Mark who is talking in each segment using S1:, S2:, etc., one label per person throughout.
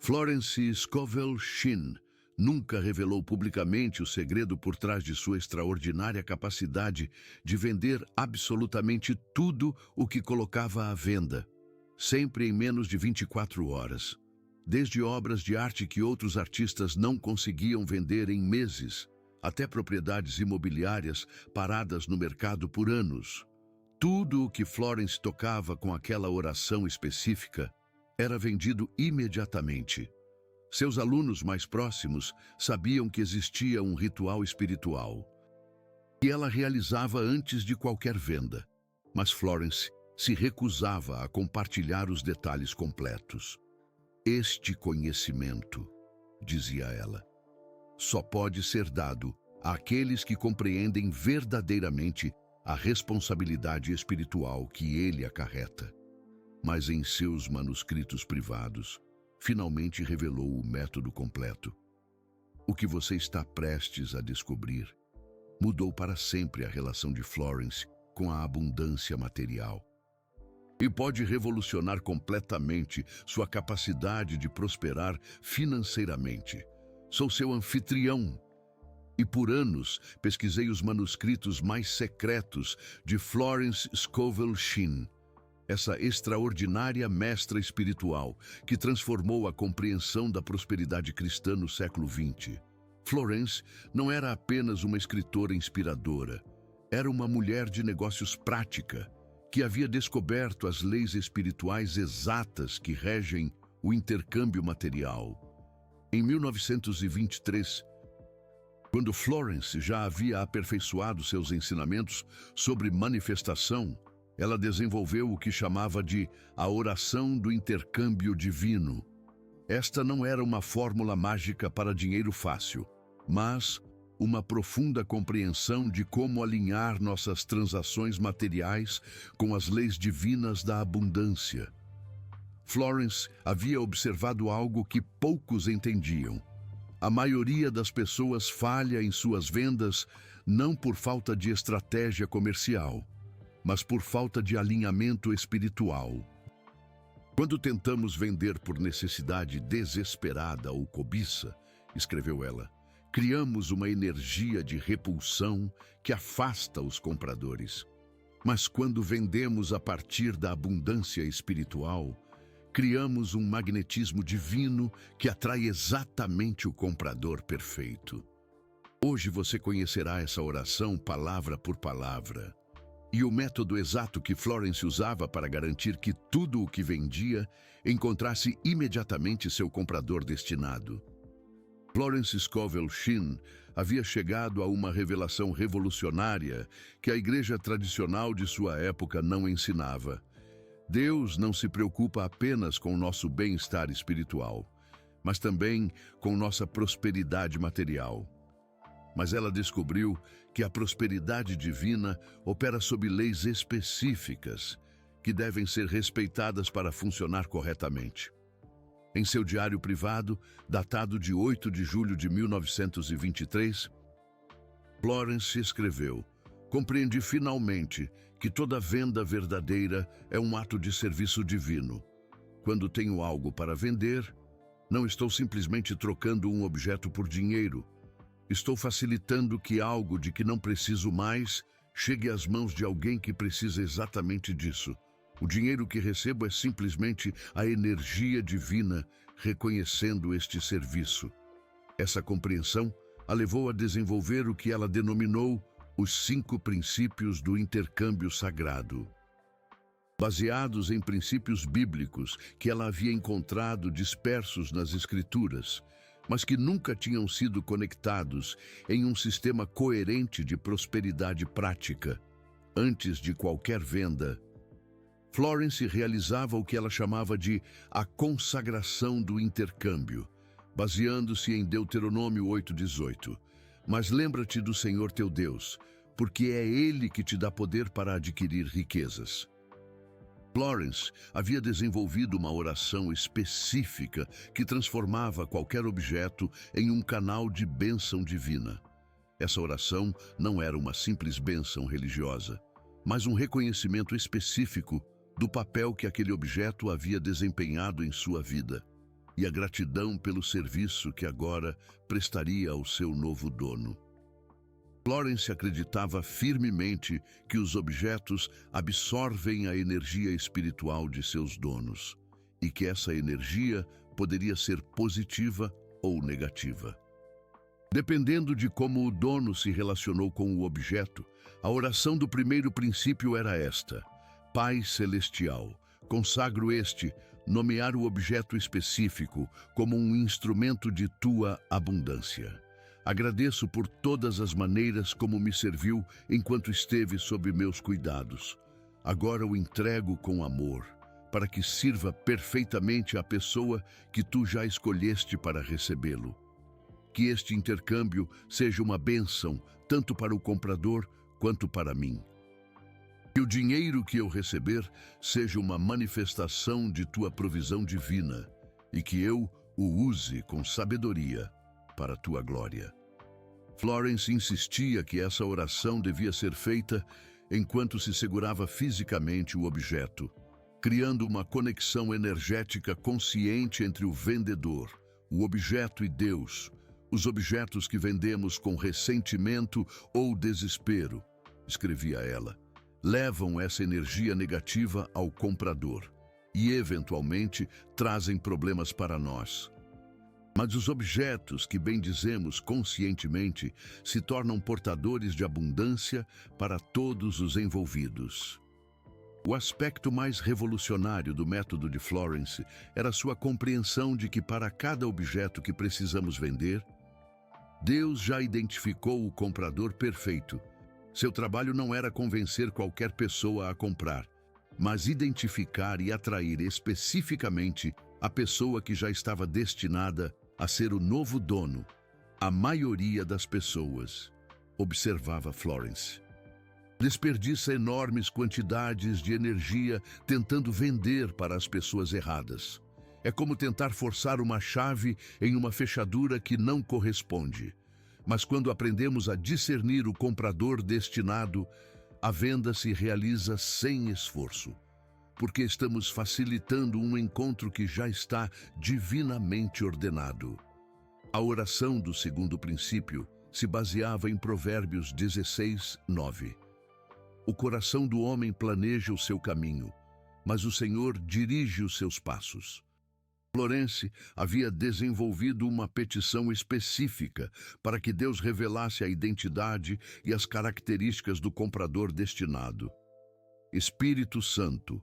S1: Florence Scovel Shinn nunca revelou publicamente o segredo por trás de sua extraordinária capacidade de vender absolutamente tudo o que colocava à venda, sempre em menos de 24 horas. Desde obras de arte que outros artistas não conseguiam vender em meses, até propriedades imobiliárias paradas no mercado por anos. Tudo o que Florence tocava com aquela oração específica era vendido imediatamente. Seus alunos mais próximos sabiam que existia um ritual espiritual que ela realizava antes de qualquer venda, mas Florence se recusava a compartilhar os detalhes completos. Este conhecimento, dizia ela, só pode ser dado àqueles que compreendem verdadeiramente a responsabilidade espiritual que ele acarreta. Mas em seus manuscritos privados, finalmente revelou o método completo. O que você está prestes a descobrir mudou para sempre a relação de Florence com a abundância material. E pode revolucionar completamente sua capacidade de prosperar financeiramente. Sou seu anfitrião. E por anos pesquisei os manuscritos mais secretos de Florence Scovel Shinn, essa extraordinária mestra espiritual que transformou a compreensão da prosperidade cristã no século XX. Florence não era apenas uma escritora inspiradora, era uma mulher de negócios prática, que havia descoberto as leis espirituais exatas que regem o intercâmbio material. Em 1923, quando Florence já havia aperfeiçoado seus ensinamentos sobre manifestação, ela desenvolveu o que chamava de a oração do intercâmbio divino. Esta não era uma fórmula mágica para dinheiro fácil, mas uma profunda compreensão de como alinhar nossas transações materiais com as leis divinas da abundância. Florence havia observado algo que poucos entendiam. A maioria das pessoas falha em suas vendas não por falta de estratégia comercial, mas por falta de alinhamento espiritual. Quando tentamos vender por necessidade desesperada ou cobiça, escreveu ela, criamos uma energia de repulsão que afasta os compradores. Mas quando vendemos a partir da abundância espiritual, criamos um magnetismo divino que atrai exatamente o comprador perfeito. Hoje você conhecerá essa oração palavra por palavra e o método exato que Florence usava para garantir que tudo o que vendia encontrasse imediatamente seu comprador destinado. Florence Scovel Shinn havia chegado a uma revelação revolucionária que a igreja tradicional de sua época não ensinava. Deus não se preocupa apenas com nosso bem-estar espiritual, mas também com nossa prosperidade material. Mas ela descobriu que a prosperidade divina opera sob leis específicas que devem ser respeitadas para funcionar corretamente. Em seu diário privado, datado de 8 de julho de 1923, Florence escreveu: compreendi finalmente que toda venda verdadeira é um ato de serviço divino. Quando tenho algo para vender, não estou simplesmente trocando um objeto por dinheiro. Estou facilitando que algo de que não preciso mais chegue às mãos de alguém que precisa exatamente disso. O dinheiro que recebo é simplesmente a energia divina reconhecendo este serviço. Essa compreensão a levou a desenvolver o que ela denominou os 5 princípios do intercâmbio sagrado. Baseados em princípios bíblicos que ela havia encontrado dispersos nas Escrituras, mas que nunca tinham sido conectados em um sistema coerente de prosperidade prática. Antes de qualquer venda, Florence realizava o que ela chamava de a consagração do intercâmbio, baseando-se em Deuteronômio 8:18. Mas lembra-te do Senhor teu Deus, porque é Ele que te dá poder para adquirir riquezas. Florence havia desenvolvido uma oração específica que transformava qualquer objeto em um canal de bênção divina. Essa oração não era uma simples bênção religiosa, mas um reconhecimento específico do papel que aquele objeto havia desempenhado em sua vida. e a gratidão pelo serviço que agora prestaria ao seu novo dono. Florence acreditava firmemente que os objetos absorvem a energia espiritual de seus donos e que essa energia poderia ser positiva ou negativa. Dependendo de como o dono se relacionou com o objeto, a oração do primeiro princípio era esta: Pai Celestial, consagro nomear o objeto específico como um instrumento de tua abundância. Agradeço por todas as maneiras como me serviu enquanto esteve sob meus cuidados. Agora o entrego com amor, para que sirva perfeitamente à pessoa que tu já escolheste para recebê-lo. Que este intercâmbio seja uma bênção, tanto para o comprador quanto para mim. Que o dinheiro que eu receber seja uma manifestação de tua provisão divina e que eu o use com sabedoria para a tua glória. Florence insistia que essa oração devia ser feita enquanto se segurava fisicamente o objeto, criando uma conexão energética consciente entre o vendedor, o objeto e Deus, os objetos que vendemos com ressentimento ou desespero, escrevia ela, levam essa energia negativa ao comprador e, eventualmente, trazem problemas para nós. Mas os objetos que bendizemos conscientemente se tornam portadores de abundância para todos os envolvidos. O aspecto mais revolucionário do método de Florence era sua compreensão de que para cada objeto que precisamos vender, Deus já identificou o comprador perfeito. Seu trabalho não era convencer qualquer pessoa a comprar, mas identificar e atrair especificamente a pessoa que já estava destinada a ser o novo dono. A maioria das pessoas, observava Florence, desperdiça enormes quantidades de energia tentando vender para as pessoas erradas. É como tentar forçar uma chave em uma fechadura que não corresponde. Mas quando aprendemos a discernir o comprador destinado, a venda se realiza sem esforço, porque estamos facilitando um encontro que já está divinamente ordenado. A oração do segundo princípio se baseava em Provérbios 16, 9. O coração do homem planeja o seu caminho, mas o Senhor dirige os seus passos. Florence havia desenvolvido uma petição específica para que Deus revelasse a identidade e as características do comprador destinado. Espírito Santo,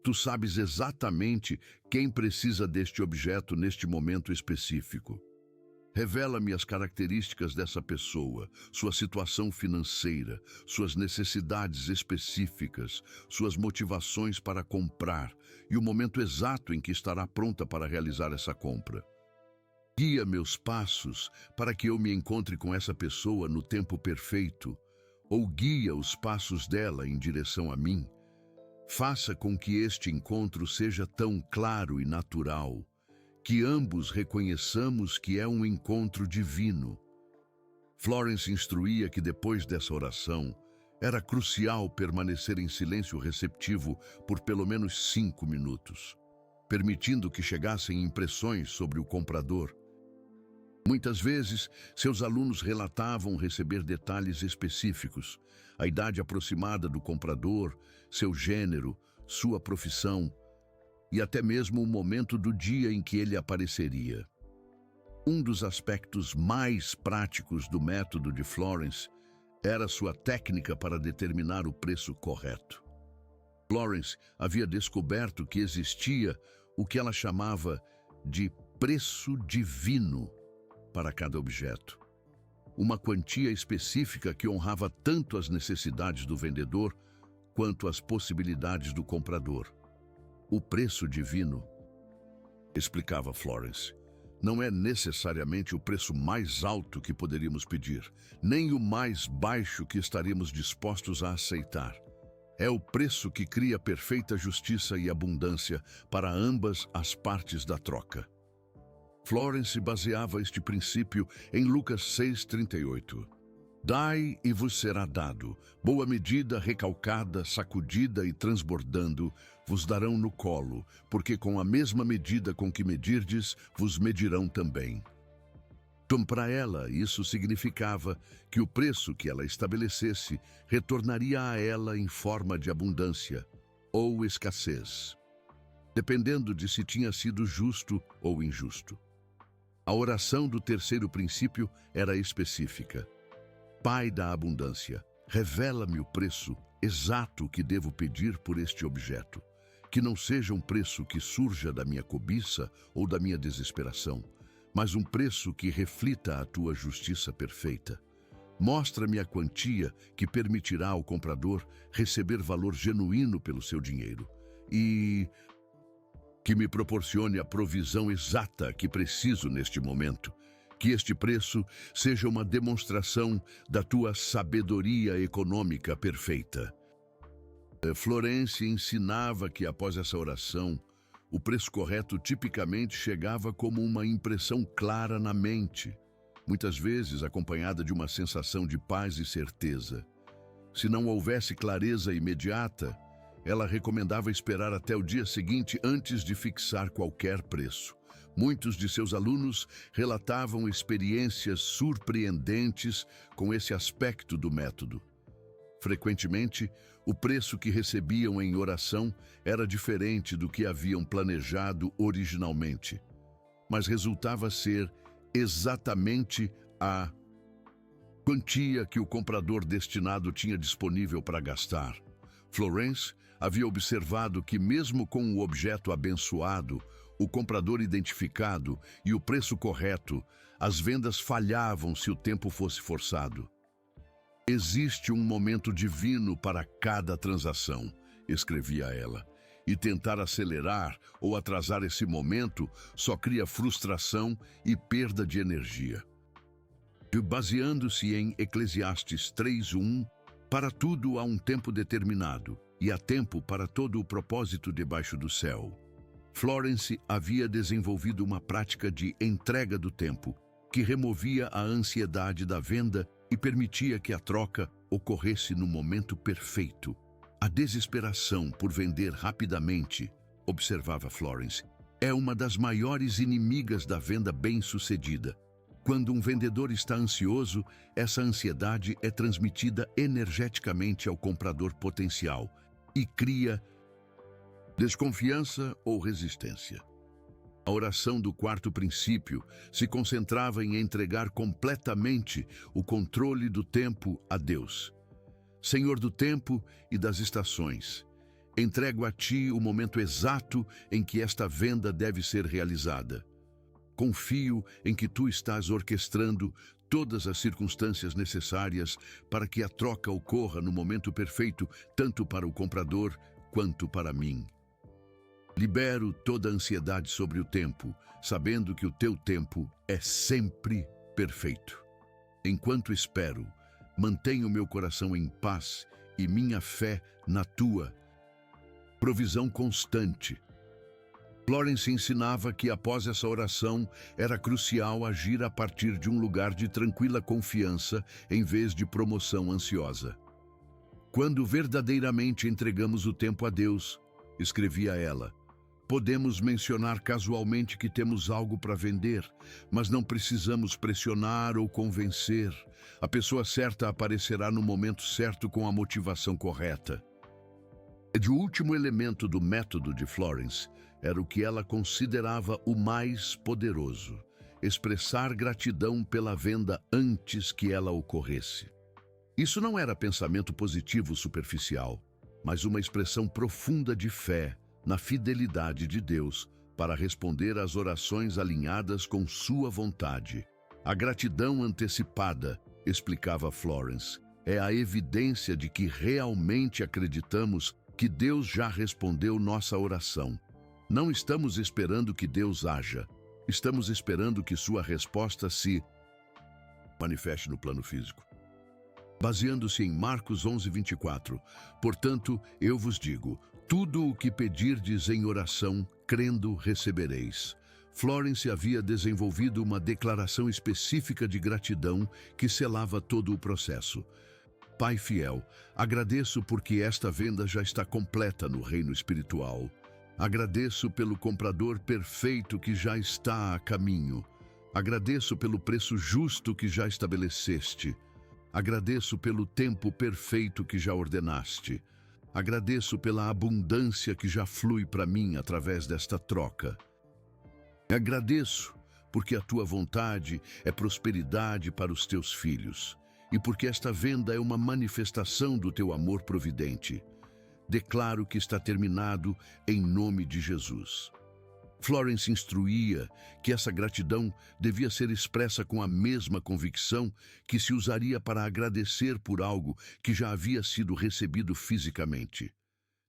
S1: tu sabes exatamente quem precisa deste objeto neste momento específico. Revela-me as características dessa pessoa, sua situação financeira, suas necessidades específicas, suas motivações para comprar e o momento exato em que estará pronta para realizar essa compra. Guia meus passos para que eu me encontre com essa pessoa no tempo perfeito, ou guia os passos dela em direção a mim. Faça com que este encontro seja tão claro e natural, que ambos reconheçamos que é um encontro divino. Florence instruía que depois dessa oração, era crucial permanecer em silêncio receptivo por pelo menos 5 minutos, permitindo que chegassem impressões sobre o comprador. Muitas vezes, seus alunos relatavam receber detalhes específicos, a idade aproximada do comprador, seu gênero, sua profissão, e até mesmo o momento do dia em que ele apareceria. Um dos aspectos mais práticos do método de Florence era sua técnica para determinar o preço correto. Florence havia descoberto que existia o que ela chamava de preço divino para cada objeto. Uma quantia específica que honrava tanto as necessidades do vendedor quanto as possibilidades do comprador. O preço divino, explicava Florence, não é necessariamente o preço mais alto que poderíamos pedir, nem o mais baixo que estaríamos dispostos a aceitar. É o preço que cria perfeita justiça e abundância para ambas as partes da troca. Florence baseava este princípio em Lucas 6,38. Dai e vos será dado. Boa medida, recalcada, sacudida e transbordando, vos darão no colo, porque com a mesma medida com que medirdes, vos medirão também. Então, para ela, isso significava que o preço que ela estabelecesse retornaria a ela em forma de abundância ou escassez, dependendo de se tinha sido justo ou injusto. A oração do terceiro princípio era específica. Pai da abundância, revela-me o preço exato que devo pedir por este objeto, que não seja um preço que surja da minha cobiça ou da minha desesperação, mas um preço que reflita a tua justiça perfeita. Mostra-me a quantia que permitirá ao comprador receber valor genuíno pelo seu dinheiro e que me proporcione a provisão exata que preciso neste momento. Que este preço seja uma demonstração da tua sabedoria econômica perfeita. Florence ensinava que após essa oração, o preço correto tipicamente chegava como uma impressão clara na mente, muitas vezes acompanhada de uma sensação de paz e certeza. Se não houvesse clareza imediata, ela recomendava esperar até o dia seguinte antes de fixar qualquer preço. Muitos de seus alunos relatavam experiências surpreendentes com esse aspecto do método. Frequentemente, o preço que recebiam em oração era diferente do que haviam planejado originalmente, mas resultava ser exatamente a quantia que o comprador destinado tinha disponível para gastar. Florence havia observado que, mesmo com o objeto abençoado, o comprador identificado e o preço correto, as vendas falhavam se o tempo fosse forçado. Existe um momento divino para cada transação, escrevia ela, e tentar acelerar ou atrasar esse momento só cria frustração e perda de energia. Baseando-se em Eclesiastes 3:1, para tudo há um tempo determinado, e há tempo para todo o propósito debaixo do céu. Florence havia desenvolvido uma prática de entrega do tempo, que removia a ansiedade da venda e permitia que a troca ocorresse no momento perfeito. A desesperação por vender rapidamente, observava Florence, é uma das maiores inimigas da venda bem-sucedida. Quando um vendedor está ansioso, essa ansiedade é transmitida energeticamente ao comprador potencial e cria desconfiança ou resistência. A oração do quarto princípio se concentrava em entregar completamente o controle do tempo a Deus. Senhor do tempo e das estações, entrego a Ti o momento exato em que esta venda deve ser realizada. Confio em que Tu estás orquestrando todas as circunstâncias necessárias para que a troca ocorra no momento perfeito, tanto para o comprador quanto para mim. Libero toda a ansiedade sobre o tempo, sabendo que o Teu tempo é sempre perfeito. Enquanto espero, mantenho meu coração em paz e minha fé na Tua provisão constante. Florence ensinava que após essa oração era crucial agir a partir de um lugar de tranquila confiança em vez de promoção ansiosa. Quando verdadeiramente entregamos o tempo a Deus, escrevia ela, podemos mencionar casualmente que temos algo para vender, mas não precisamos pressionar ou convencer. A pessoa certa aparecerá no momento certo com a motivação correta. O último elemento do método de Florence era o que ela considerava o mais poderoso: expressar gratidão pela venda antes que ela ocorresse. Isso não era pensamento positivo superficial, mas uma expressão profunda de fé na fidelidade de Deus para responder às orações alinhadas com sua vontade. A gratidão antecipada, explicava Florence, é a evidência de que realmente acreditamos que Deus já respondeu nossa oração. Não estamos esperando que Deus haja, estamos esperando que sua resposta se manifeste no plano físico. Baseando-se em Marcos 11:24, portanto, eu vos digo, tudo o que pedirdes em oração, crendo, recebereis. Florence havia desenvolvido uma declaração específica de gratidão que selava todo o processo. Pai fiel, agradeço porque esta venda já está completa no reino espiritual. Agradeço pelo comprador perfeito que já está a caminho. Agradeço pelo preço justo que já estabeleceste. Agradeço pelo tempo perfeito que já ordenaste. Agradeço pela abundância que já flui para mim através desta troca. Agradeço porque a tua vontade é prosperidade para os teus filhos e porque esta venda é uma manifestação do teu amor providente. Declaro que está terminado em nome de Jesus. Florence instruía que essa gratidão devia ser expressa com a mesma convicção que se usaria para agradecer por algo que já havia sido recebido fisicamente.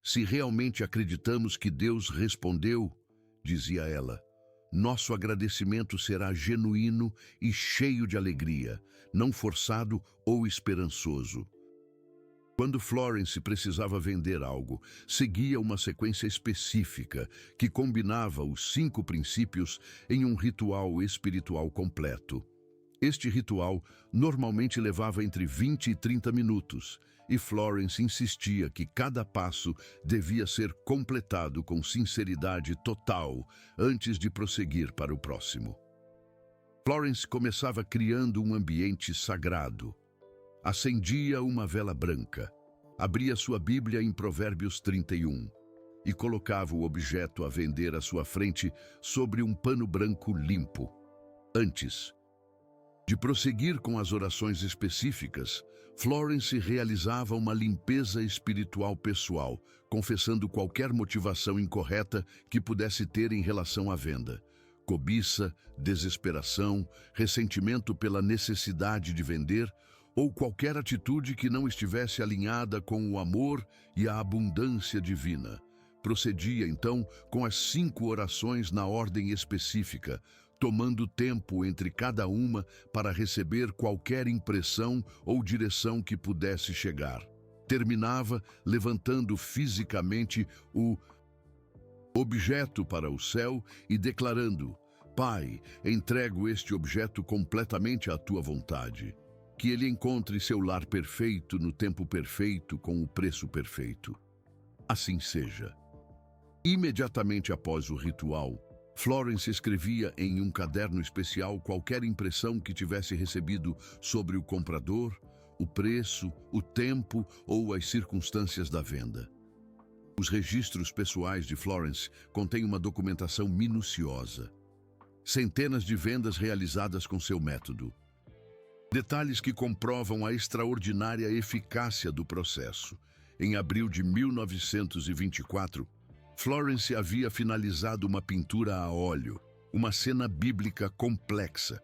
S1: Se realmente acreditamos que Deus respondeu, dizia ela, nosso agradecimento será genuíno e cheio de alegria, não forçado ou esperançoso. Quando Florence precisava vender algo, seguia uma sequência específica que combinava os 5 princípios em um ritual espiritual completo. Este ritual normalmente levava entre 20 e 30 minutos, e Florence insistia que cada passo devia ser completado com sinceridade total antes de prosseguir para o próximo. Florence começava criando um ambiente sagrado. Acendia uma vela branca, abria sua Bíblia em Provérbios 31 e colocava o objeto a vender à sua frente sobre um pano branco limpo. Antes de prosseguir com as orações específicas, Florence realizava uma limpeza espiritual pessoal, confessando qualquer motivação incorreta que pudesse ter em relação à venda. Cobiça, desesperação, ressentimento pela necessidade de vender ou qualquer atitude que não estivesse alinhada com o amor e a abundância divina. Procedia, então, com as 5 orações na ordem específica, tomando tempo entre cada uma para receber qualquer impressão ou direção que pudesse chegar. Terminava levantando fisicamente o objeto para o céu e declarando: Pai, entrego este objeto completamente à tua vontade. Que ele encontre seu lar perfeito no tempo perfeito com o preço perfeito. Assim seja. Imediatamente após o ritual, Florence escrevia em um caderno especial qualquer impressão que tivesse recebido sobre o comprador, o preço, o tempo ou as circunstâncias da venda. Os registros pessoais de Florence contêm uma documentação minuciosa. Centenas de vendas realizadas com seu método. Detalhes que comprovam a extraordinária eficácia do processo. Em abril de 1924, Florence havia finalizado uma pintura a óleo, uma cena bíblica complexa.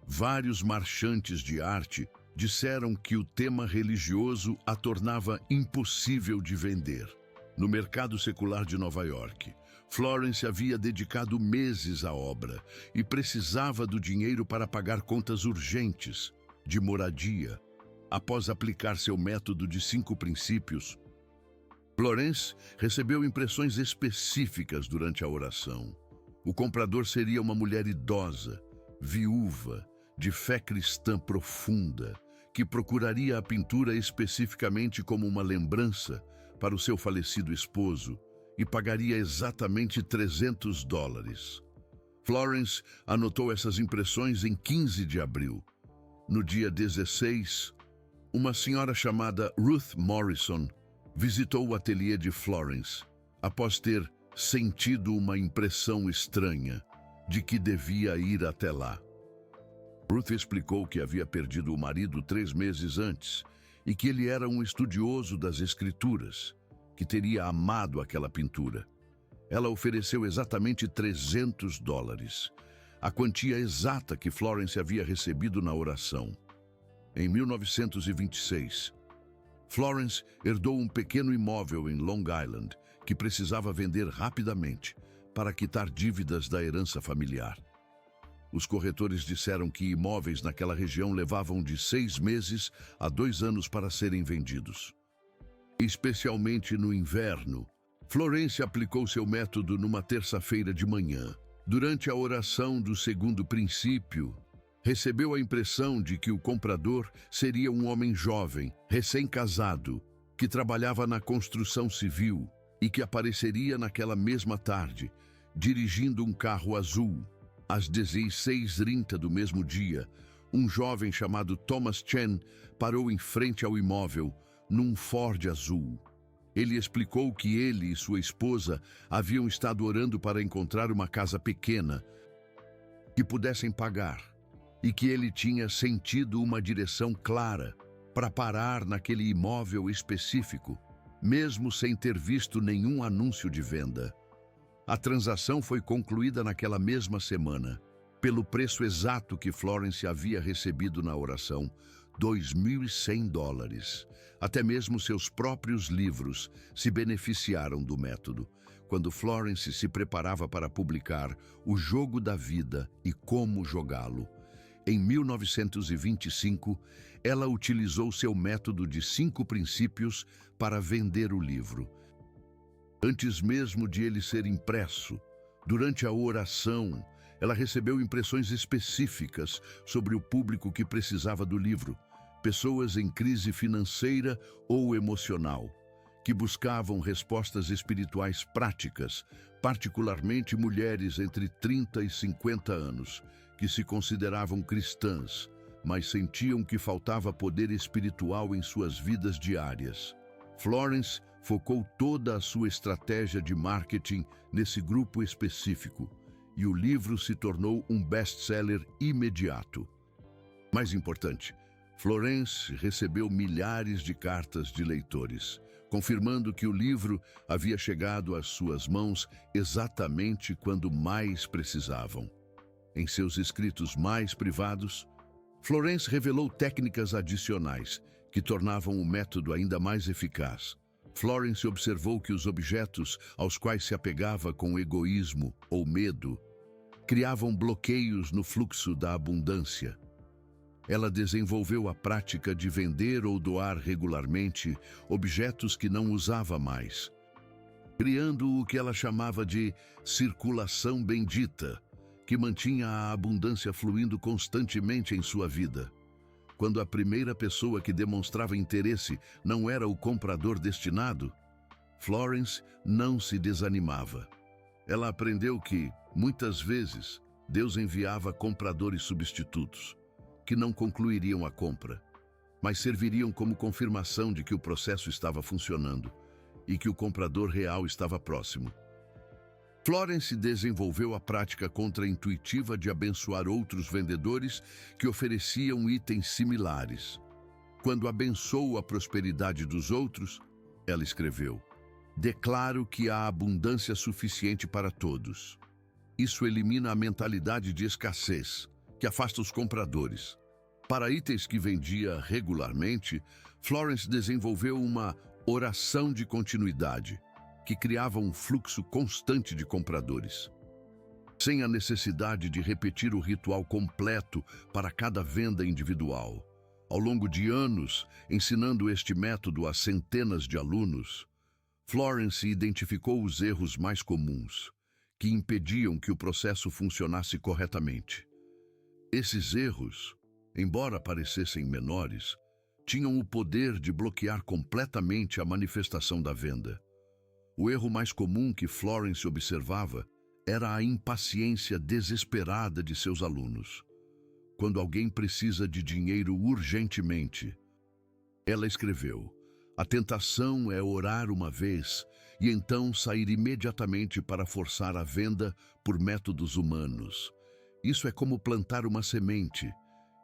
S1: Vários marchantes de arte disseram que o tema religioso a tornava impossível de vender. No mercado secular de Nova York, Florence havia dedicado meses à obra e precisava do dinheiro para pagar contas urgentes, de moradia. Após aplicar seu método de 5 princípios, Florence recebeu impressões específicas durante a oração. O comprador seria uma mulher idosa, viúva, de fé cristã profunda, que procuraria a pintura especificamente como uma lembrança para o seu falecido esposo e pagaria exatamente $300. Florence anotou essas impressões em 15 de abril. No dia 16, uma senhora chamada Ruth Morrison visitou o ateliê de Florence após ter sentido uma impressão estranha de que devia ir até lá. Ruth explicou que havia perdido o marido 3 meses antes e que ele era um estudioso das Escrituras, que teria amado aquela pintura. Ela ofereceu exatamente $300, a quantia exata que Florence havia recebido na oração. Em 1926, Florence herdou um pequeno imóvel em Long Island que precisava vender rapidamente para quitar dívidas da herança familiar. Os corretores disseram que imóveis naquela região levavam de 6 meses a 2 anos para serem vendidos. Especialmente no inverno, Florence aplicou seu método numa terça-feira de manhã. Durante a oração do segundo princípio, recebeu a impressão de que o comprador seria um homem jovem, recém-casado, que trabalhava na construção civil e que apareceria naquela mesma tarde, dirigindo um carro azul. Às 16h30 do mesmo dia, um jovem chamado Thomas Chen parou em frente ao imóvel, num Ford azul. Ele explicou que ele e sua esposa haviam estado orando para encontrar uma casa pequena que pudessem pagar e que ele tinha sentido uma direção clara para parar naquele imóvel específico, mesmo sem ter visto nenhum anúncio de venda. A transação foi concluída naquela mesma semana, pelo preço exato que Florence havia recebido na oração, $2.100. Até mesmo seus próprios livros se beneficiaram do método, quando Florence se preparava para publicar O Jogo da Vida e Como Jogá-lo. Em 1925, ela utilizou seu método de 5 princípios para vender o livro. Antes mesmo de ele ser impresso, durante a oração, ela recebeu impressões específicas sobre o público que precisava do livro, pessoas em crise financeira ou emocional, que buscavam respostas espirituais práticas, particularmente mulheres entre 30 e 50 anos, que se consideravam cristãs, mas sentiam que faltava poder espiritual em suas vidas diárias. Florence focou toda a sua estratégia de marketing nesse grupo específico, e o livro se tornou um best-seller imediato. Mais importante, Florence recebeu milhares de cartas de leitores, confirmando que o livro havia chegado às suas mãos exatamente quando mais precisavam. Em seus escritos mais privados, Florence revelou técnicas adicionais que tornavam o método ainda mais eficaz. Florence observou que os objetos aos quais se apegava com egoísmo ou medo criavam bloqueios no fluxo da abundância. Ela desenvolveu a prática de vender ou doar regularmente objetos que não usava mais, criando o que ela chamava de circulação bendita, que mantinha a abundância fluindo constantemente em sua vida. Quando a primeira pessoa que demonstrava interesse não era o comprador destinado, Florence não se desanimava. Ela aprendeu que, muitas vezes, Deus enviava compradores substitutos, que não concluiriam a compra, mas serviriam como confirmação de que o processo estava funcionando e que o comprador real estava próximo. Florence desenvolveu a prática contraintuitiva de abençoar outros vendedores que ofereciam itens similares. Quando abençoou a prosperidade dos outros, ela escreveu: "Declaro que há abundância suficiente para todos." Isso elimina a mentalidade de escassez, que afasta os compradores. Para itens que vendia regularmente, Florence desenvolveu uma oração de continuidade, que criava um fluxo constante de compradores, sem a necessidade de repetir o ritual completo para cada venda individual. Ao longo de anos, ensinando este método a centenas de alunos, Florence identificou os erros mais comuns, que impediam que o processo funcionasse corretamente. Esses erros, embora parecessem menores, tinham o poder de bloquear completamente a manifestação da venda. O erro mais comum que Florence observava era a impaciência desesperada de seus alunos. Quando alguém precisa de dinheiro urgentemente, ela escreveu: "A tentação é orar uma vez e então sair imediatamente para forçar a venda por métodos humanos. Isso é como plantar uma semente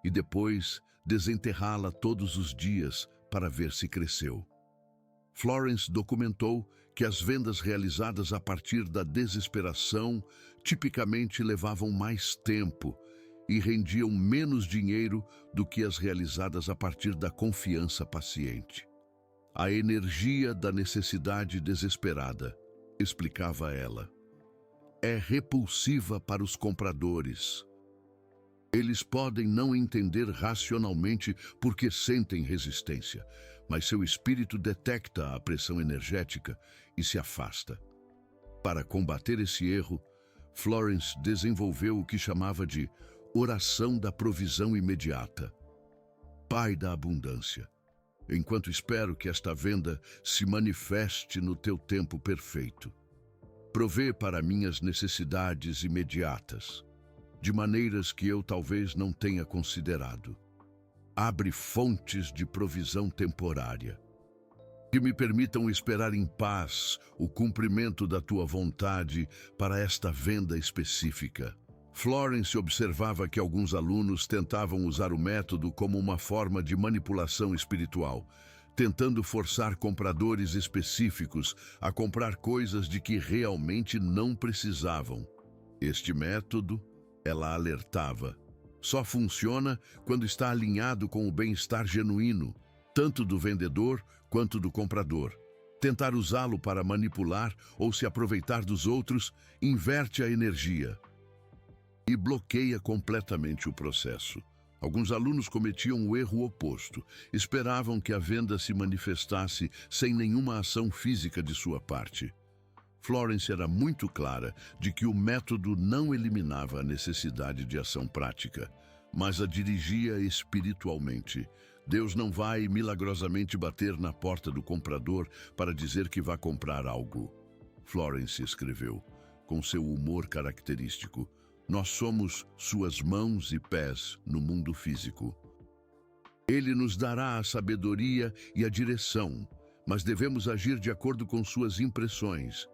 S1: e depois desenterrá-la todos os dias para ver se cresceu." Florence documentou que as vendas realizadas a partir da desesperação tipicamente levavam mais tempo e rendiam menos dinheiro do que as realizadas a partir da confiança paciente. A energia da necessidade desesperada, explicava ela, é repulsiva para os compradores. Eles podem não entender racionalmente porque sentem resistência, mas seu espírito detecta a pressão energética e se afasta. Para combater esse erro, Florence desenvolveu o que chamava de oração da provisão imediata. Pai da abundância, enquanto espero que esta venda se manifeste no teu tempo perfeito, provê para minhas necessidades imediatas, de maneiras que eu talvez não tenha considerado. Abre fontes de provisão temporária, que me permitam esperar em paz o cumprimento da tua vontade para esta venda específica. Florence observava que alguns alunos tentavam usar o método como uma forma de manipulação espiritual, tentando forçar compradores específicos a comprar coisas de que realmente não precisavam. Este método, ela alertava, só funciona quando está alinhado com o bem-estar genuíno, tanto do vendedor quanto do comprador. Tentar usá-lo para manipular ou se aproveitar dos outros inverte a energia e bloqueia completamente o processo. Alguns alunos cometiam o erro oposto. Esperavam que a venda se manifestasse sem nenhuma ação física de sua parte. Florence era muito clara de que o método não eliminava a necessidade de ação prática, mas a dirigia espiritualmente. Deus não vai milagrosamente bater na porta do comprador para dizer que vai comprar algo. Florence escreveu, com seu humor característico. Nós somos suas mãos e pés no mundo físico. Ele nos dará a sabedoria e a direção, mas devemos agir de acordo com suas impressões.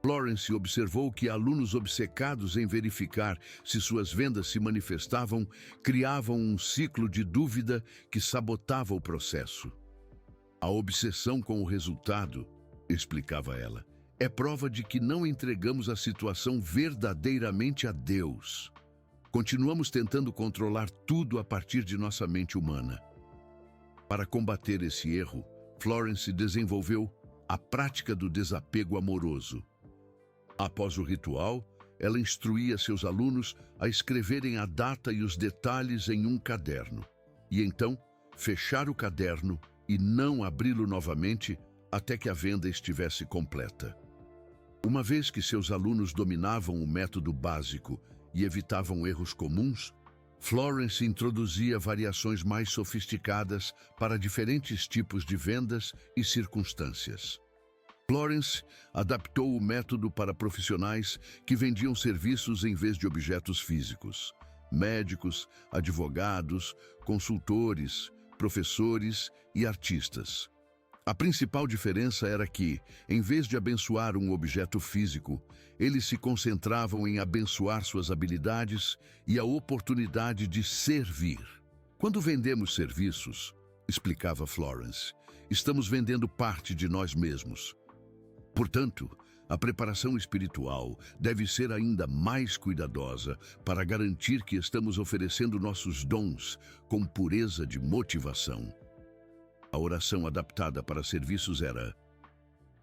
S1: Florence observou que alunos obcecados em verificar se suas vendas se manifestavam criavam um ciclo de dúvida que sabotava o processo. A obsessão com o resultado, explicava ela, é prova de que não entregamos a situação verdadeiramente a Deus. Continuamos tentando controlar tudo a partir de nossa mente humana. Para combater esse erro, Florence desenvolveu a prática do desapego amoroso. Após o ritual, ela instruía seus alunos a escreverem a data e os detalhes em um caderno, e então fechar o caderno e não abri-lo novamente até que a venda estivesse completa. Uma vez que seus alunos dominavam o método básico e evitavam erros comuns, Florence introduzia variações mais sofisticadas para diferentes tipos de vendas e circunstâncias. Florence adaptou o método para profissionais que vendiam serviços em vez de objetos físicos. Médicos, advogados, consultores, professores e artistas. A principal diferença era que, em vez de abençoar um objeto físico, eles se concentravam em abençoar suas habilidades e a oportunidade de servir. Quando vendemos serviços, explicava Florence, estamos vendendo parte de nós mesmos. Portanto, a preparação espiritual deve ser ainda mais cuidadosa para garantir que estamos oferecendo nossos dons com pureza de motivação. A oração adaptada para serviços era: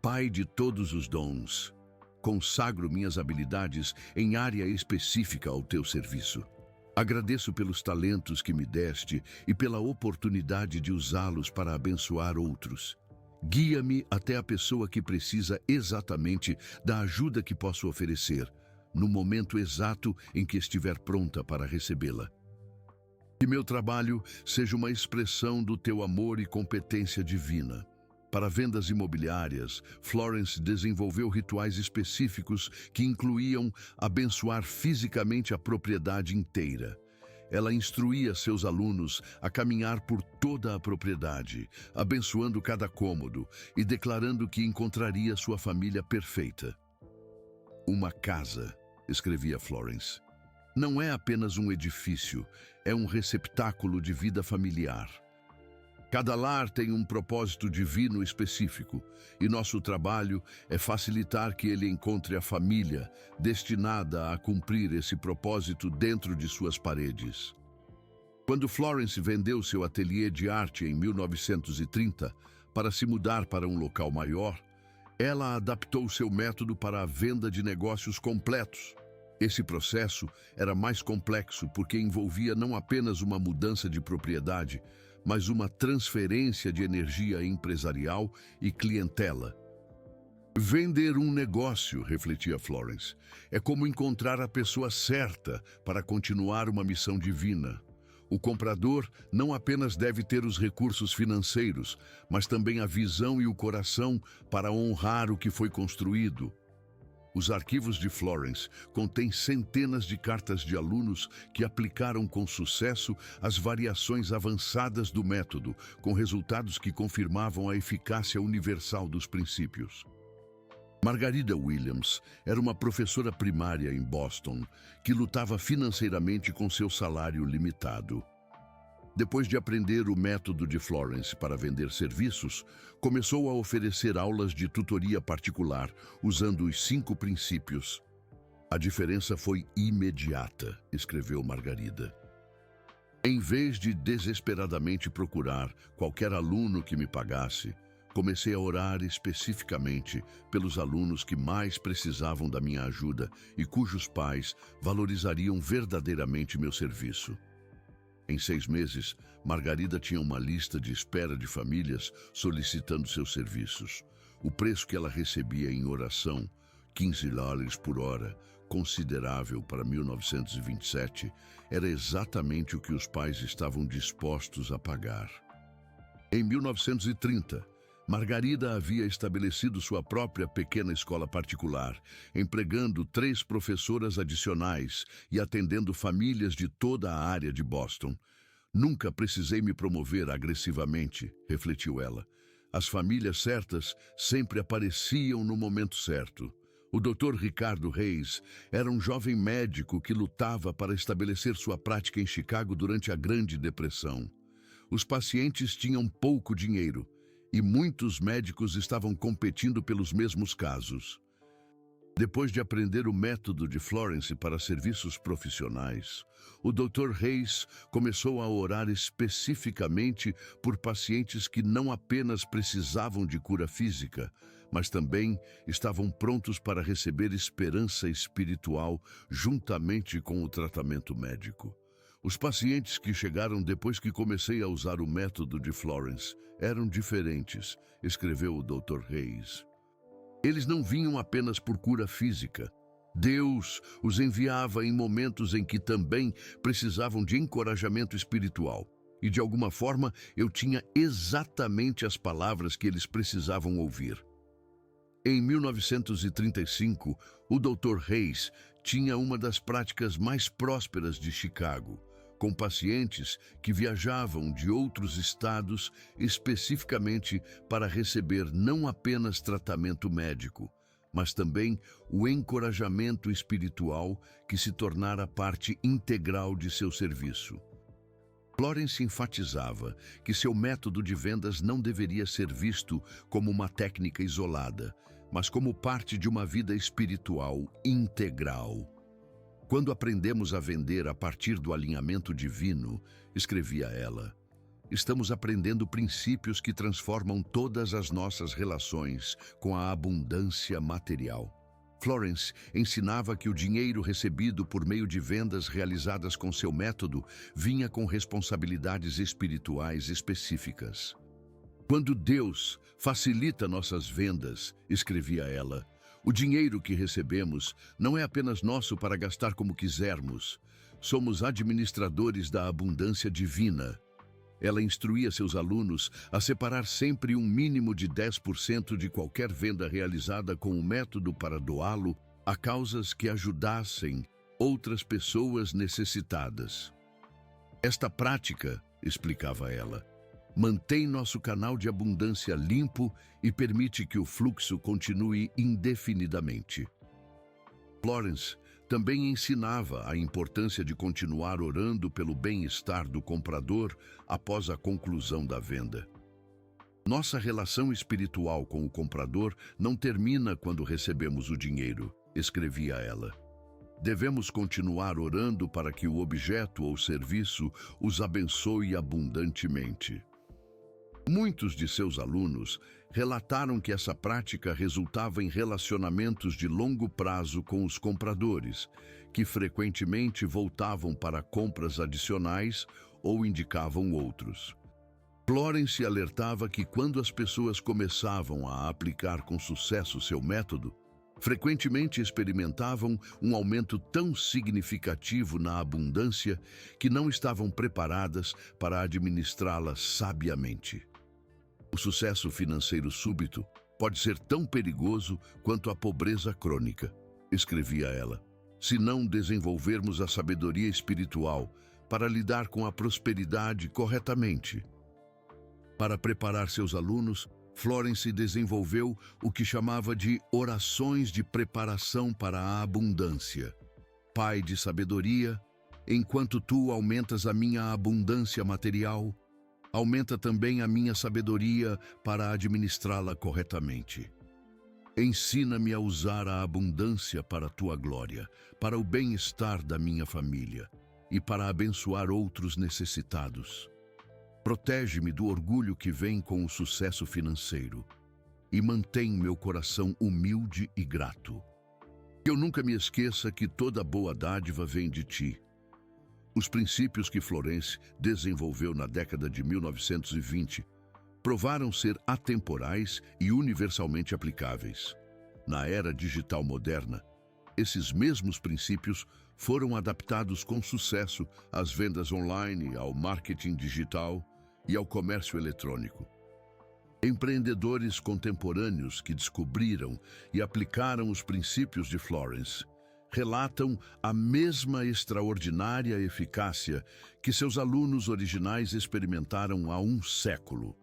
S1: Pai de todos os dons, consagro minhas habilidades em área específica ao teu serviço. Agradeço pelos talentos que me deste e pela oportunidade de usá-los para abençoar outros. Guia-me até a pessoa que precisa exatamente da ajuda que posso oferecer, no momento exato em que estiver pronta para recebê-la. Que meu trabalho seja uma expressão do teu amor e competência divina. Para vendas imobiliárias, Florence desenvolveu rituais específicos que incluíam abençoar fisicamente a propriedade inteira. Ela instruía seus alunos a caminhar por toda a propriedade, abençoando cada cômodo e declarando que encontraria sua família perfeita. Uma casa, escrevia Florence, não é apenas um edifício, é um receptáculo de vida familiar. Cada lar tem um propósito divino específico, e nosso trabalho é facilitar que ele encontre a família destinada a cumprir esse propósito dentro de suas paredes. Quando Florence vendeu seu ateliê de arte em 1930 para se mudar para um local maior, ela adaptou seu método para a venda de negócios completos. Esse processo era mais complexo porque envolvia não apenas uma mudança de propriedade, mas uma transferência de energia empresarial e clientela. Vender um negócio, refletia Florence, é como encontrar a pessoa certa para continuar uma missão divina. O comprador não apenas deve ter os recursos financeiros, mas também a visão e o coração para honrar o que foi construído. Os arquivos de Florence contêm centenas de cartas de alunos que aplicaram com sucesso as variações avançadas do método, com resultados que confirmavam a eficácia universal dos princípios. Margarida Williams era uma professora primária em Boston que lutava financeiramente com seu salário limitado. Depois de aprender o método de Florence para vender serviços, começou a oferecer aulas de tutoria particular usando os 5 princípios. A diferença foi imediata, escreveu Margarida. Em vez de desesperadamente procurar qualquer aluno que me pagasse, comecei a orar especificamente pelos alunos que mais precisavam da minha ajuda e cujos pais valorizariam verdadeiramente meu serviço. Em 6 meses, Margarida tinha uma lista de espera de famílias solicitando seus serviços. O preço que ela recebia em oração, $15 por hora, considerável para 1927, era exatamente o que os pais estavam dispostos a pagar. Em 1930, Margarida havia estabelecido sua própria pequena escola particular, empregando 3 professoras adicionais e atendendo famílias de toda a área de Boston. Nunca precisei me promover agressivamente, refletiu ela. As famílias certas sempre apareciam no momento certo. O Dr. Ricardo Reis era um jovem médico que lutava para estabelecer sua prática em Chicago durante a Grande Depressão. Os pacientes tinham pouco dinheiro, e muitos médicos estavam competindo pelos mesmos casos. Depois de aprender o método de Florence para serviços profissionais, o Dr. Reis começou a orar especificamente por pacientes que não apenas precisavam de cura física, mas também estavam prontos para receber esperança espiritual juntamente com o tratamento médico. Os pacientes que chegaram depois que comecei a usar o método de Florence eram diferentes, escreveu o Dr. Reis. Eles não vinham apenas por cura física. Deus os enviava em momentos em que também precisavam de encorajamento espiritual. E de alguma forma eu tinha exatamente as palavras que eles precisavam ouvir. Em 1935, o Dr. Reis tinha uma das práticas mais prósperas de Chicago, com pacientes que viajavam de outros estados especificamente para receber não apenas tratamento médico, mas também o encorajamento espiritual que se tornara parte integral de seu serviço. Florence enfatizava que seu método de vendas não deveria ser visto como uma técnica isolada, mas como parte de uma vida espiritual integral. Quando aprendemos a vender a partir do alinhamento divino, escrevia ela, estamos aprendendo princípios que transformam todas as nossas relações com a abundância material. Florence ensinava que o dinheiro recebido por meio de vendas realizadas com seu método vinha com responsabilidades espirituais específicas. Quando Deus facilita nossas vendas, escrevia ela, o dinheiro que recebemos não é apenas nosso para gastar como quisermos. Somos administradores da abundância divina. Ela instruía seus alunos a separar sempre um mínimo de 10% de qualquer venda realizada com o método para doá-lo a causas que ajudassem outras pessoas necessitadas. Esta prática, explicava ela, mantém nosso canal de abundância limpo e permite que o fluxo continue indefinidamente. Florence também ensinava a importância de continuar orando pelo bem-estar do comprador após a conclusão da venda. Nossa relação espiritual com o comprador não termina quando recebemos o dinheiro, escrevia ela. Devemos continuar orando para que o objeto ou serviço os abençoe abundantemente. Muitos de seus alunos relataram que essa prática resultava em relacionamentos de longo prazo com os compradores, que frequentemente voltavam para compras adicionais ou indicavam outros. Florence alertava que quando as pessoas começavam a aplicar com sucesso seu método, frequentemente experimentavam um aumento tão significativo na abundância que não estavam preparadas para administrá-la sabiamente. O sucesso financeiro súbito pode ser tão perigoso quanto a pobreza crônica, escrevia ela, se não desenvolvermos a sabedoria espiritual para lidar com a prosperidade corretamente. Para preparar seus alunos, Florence desenvolveu o que chamava de orações de preparação para a abundância. Pai de sabedoria, enquanto tu aumentas a minha abundância material, aumenta também a minha sabedoria para administrá-la corretamente. Ensina-me a usar a abundância para a tua glória, para o bem-estar da minha família e para abençoar outros necessitados. Protege-me do orgulho que vem com o sucesso financeiro e mantém meu coração humilde e grato. Que eu nunca me esqueça que toda boa dádiva vem de ti. Os princípios que Florence desenvolveu na década de 1920 provaram ser atemporais e universalmente aplicáveis. Na era digital moderna, esses mesmos princípios foram adaptados com sucesso às vendas online, ao marketing digital e ao comércio eletrônico. Empreendedores contemporâneos que descobriram e aplicaram os princípios de Florence relatam a mesma extraordinária eficácia que seus alunos originais experimentaram há um século.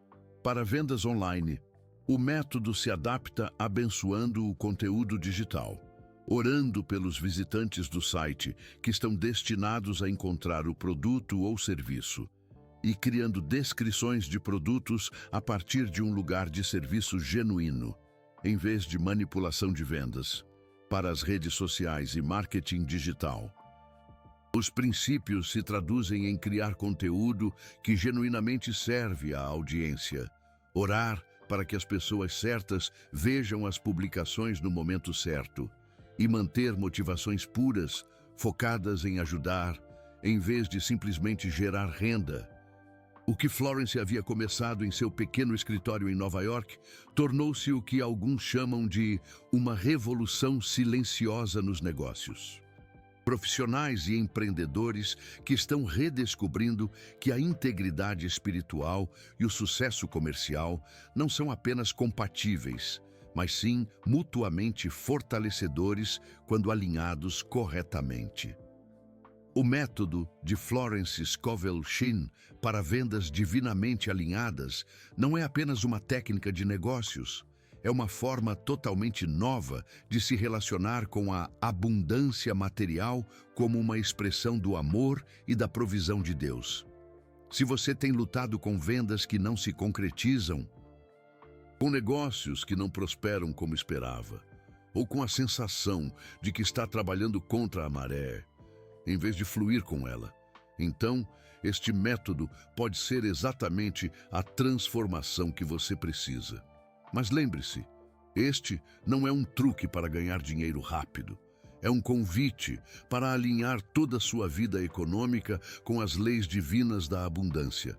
S1: Para vendas online, o método se adapta abençoando o conteúdo digital, orando pelos visitantes do site que estão destinados a encontrar o produto ou serviço, e criando descrições de produtos a partir de um lugar de serviço genuíno, em vez de manipulação de vendas, para as redes sociais e marketing digital. Os princípios se traduzem em criar conteúdo que genuinamente serve à audiência, orar para que as pessoas certas vejam as publicações no momento certo e manter motivações puras, focadas em ajudar, em vez de simplesmente gerar renda. O que Florence havia começado em seu pequeno escritório em Nova York tornou-se o que alguns chamam de uma revolução silenciosa nos negócios. Profissionais e empreendedores que estão redescobrindo que a integridade espiritual e o sucesso comercial não são apenas compatíveis, mas sim mutuamente fortalecedores quando alinhados corretamente. O método de Florence Scovel Shinn para vendas divinamente alinhadas não é apenas uma técnica de negócios, é uma forma totalmente nova de se relacionar com a abundância material como uma expressão do amor e da provisão de Deus. Se você tem lutado com vendas que não se concretizam, com negócios que não prosperam como esperava, ou com a sensação de que está trabalhando contra a maré, em vez de fluir com ela, então este método pode ser exatamente a transformação que você precisa. Mas lembre-se, este não é um truque para ganhar dinheiro rápido. É um convite para alinhar toda a sua vida econômica com as leis divinas da abundância.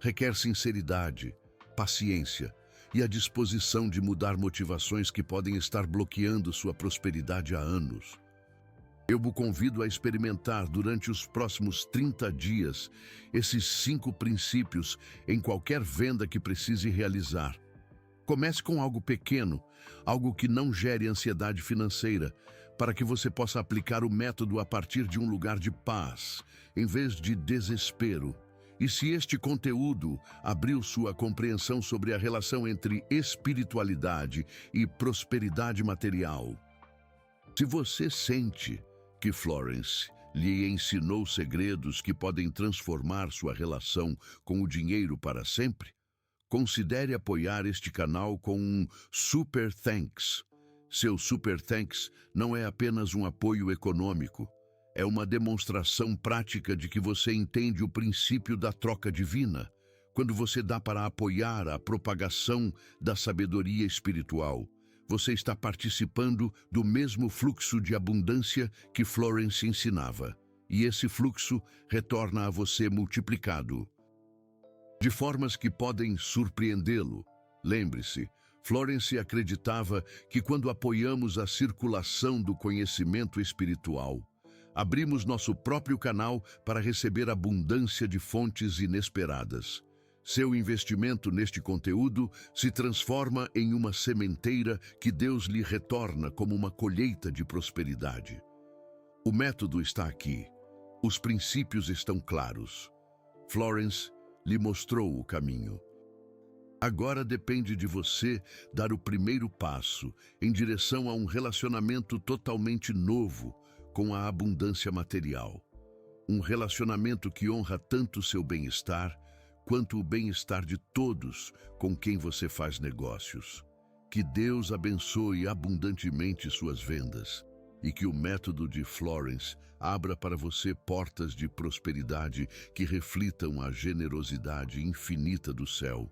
S1: Requer sinceridade, paciência e a disposição de mudar motivações que podem estar bloqueando sua prosperidade há anos. Eu o convido a experimentar durante os próximos 30 dias esses 5 princípios em qualquer venda que precise realizar. Comece com algo pequeno, algo que não gere ansiedade financeira, para que você possa aplicar o método a partir de um lugar de paz, em vez de desespero. E se este conteúdo abriu sua compreensão sobre a relação entre espiritualidade e prosperidade material, se você sente que Florence lhe ensinou segredos que podem transformar sua relação com o dinheiro para sempre, considere apoiar este canal com um Super Thanks. Seu Super Thanks não é apenas um apoio econômico, é uma demonstração prática de que você entende o princípio da troca divina, quando você dá para apoiar a propagação da sabedoria espiritual. Você está participando do mesmo fluxo de abundância que Florence ensinava, e esse fluxo retorna a você multiplicado. de formas que podem surpreendê-lo. Lembre-se, Florence acreditava que quando apoiamos a circulação do conhecimento espiritual, abrimos nosso próprio canal para receber abundância de fontes inesperadas. Seu investimento neste conteúdo se transforma em uma sementeira que Deus lhe retorna como uma colheita de prosperidade. O método está aqui. Os princípios estão claros. Florence lhe mostrou o caminho. Agora depende de você dar o primeiro passo em direção a um relacionamento totalmente novo com a abundância material. Um relacionamento que honra tanto seu bem-estar quanto o bem-estar de todos com quem você faz negócios. Que Deus abençoe abundantemente suas vendas e que o método de Florence abra para você portas de prosperidade que reflitam a generosidade infinita do céu.